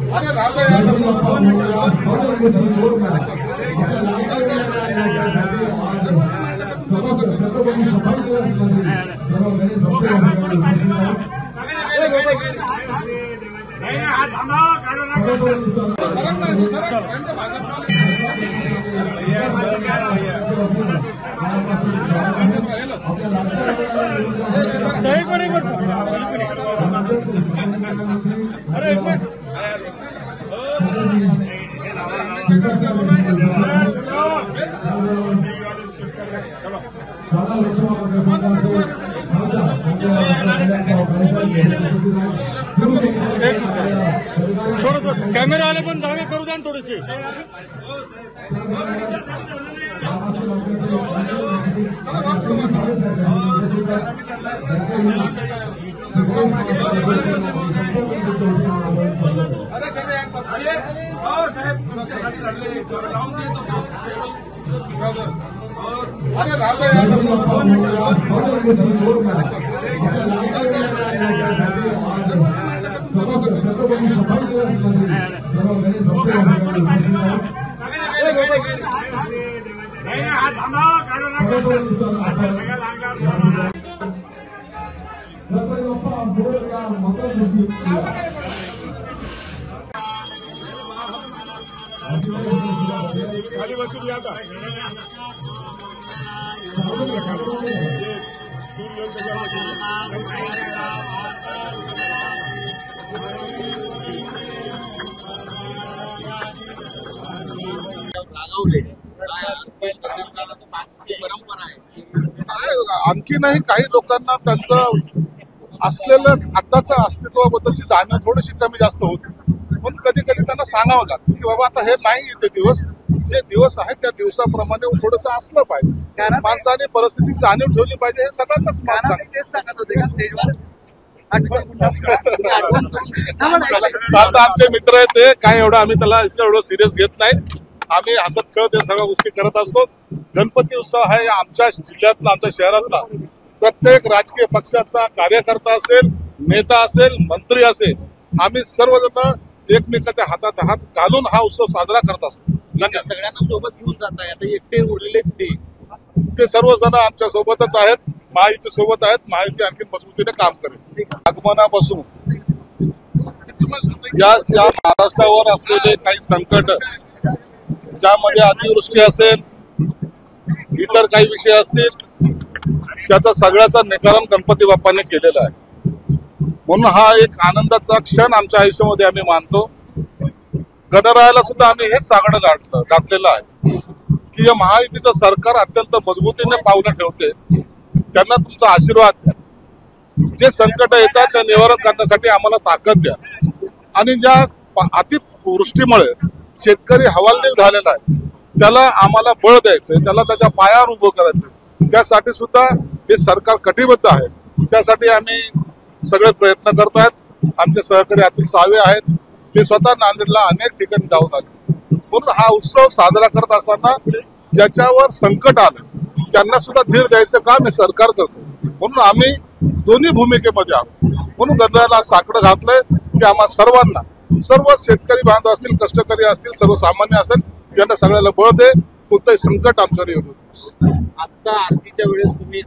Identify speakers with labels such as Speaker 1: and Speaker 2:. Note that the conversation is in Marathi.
Speaker 1: अरे राजा यार
Speaker 2: थोडं कॅमेरा आले पण जागा करू द्या थोडेसे.
Speaker 1: अरे राजा यार खाली बसून या आता. आणखी नाही काही लोकांना त्यांचं असलेलं आताचं अस्तित्वाबद्दलची जाणीव थोडीशी कमी जास्त होती. पण कधी कधी त्यांना सांगावं लागतं की बाबा आता हे नाही ते दिवस, जे दिवस आहेत त्या दिवसाप्रमाणे थोडंसं असलं पाहिजे. माणसाने परिस्थिती जाणीव ठेवली पाहिजे हे सगळ्यांनाच तेच सांगत होते का स्टेजवर. चालतं आमचे मित्र आहेत ते काय एवढं आम्ही त्याला एवढं सिरियस घेत नाहीत. आम्ही हसत खेळत या सगळ्या गोष्टी करत असतो. गणपती उत्सव हा आमच्या जिल्ह्यातला आमच्या शहरातला प्रत्येक राजकीय पक्षाचा कार्यकर्ता असेल, नेता असेल, मंत्री असेल, आम्ही सर्वजण एकमेकाच्या हातात हात घालून हा उत्सव साजरा करत असतो.
Speaker 3: सगळ्यांना सोबत घेऊन जात आहे. आता एकटे उरलेले
Speaker 1: ते सर्वजण आमच्या सोबतच आहेत, महायुती सोबत आहेत. महायुती आणखी मजबूतीने काम करेल. आगमनापासून या महाराष्ट्रावर असलेले काही संकट, ज्यामध्ये अतिवृष्टी असेल, इतर काही विषय असतील, त्याचा सगळ्याचा निवारण गणपती बाप्पाने केलेला आहे. म्हणून हा एक आनंदाचा क्षण आमच्या आयुष्यामध्ये आम्ही मानतो. गणरायाला सुद्धा आम्ही हेच सांगणं घातलेलं आहे की या महायुतीचं सरकार अत्यंत मजबूतीने पावलं ठेवते. त्यांना तुमचा आशीर्वाद द्या. जे संकट येतात ते निवारण करण्यासाठी आम्हाला ताकद द्या. आणि ज्या अतिवृष्टीमुळे शेतकरी हवालदिल झालेला आहे त्याला आम्हाला बळ द्यायचंय, त्याला त्याच्या पायावर उभं करायचंय. त्यासाठी सुद्धा हे सरकार कटिबद्ध आहे. त्यासाठी आम्ही सगळे प्रयत्न करतायत. आमचे सहकारी अतुल सावे आहेत, ते स्वतः नांदेडला अनेक ठिकाणी जाऊन आले. म्हणून हा उत्सव साजरा करत असताना ज्याच्यावर संकट आलं त्यांना सुद्धा धीर द्यायचं काम हे सरकार करतो. म्हणून आम्ही दोन्ही भूमिकेमध्ये आहोत. म्हणून गणरायाला साकडं घातलंय की आम्हा सर्वांना, सर्व शेतकरी बांधव असतील, कष्टकरी असतील, सर्वसामान्य असेल, यांना सगळ्याला बळ दे. कोणतंही संकट आमच्यावर येऊ.
Speaker 3: आता आरतीच्या वेळेस तुम्ही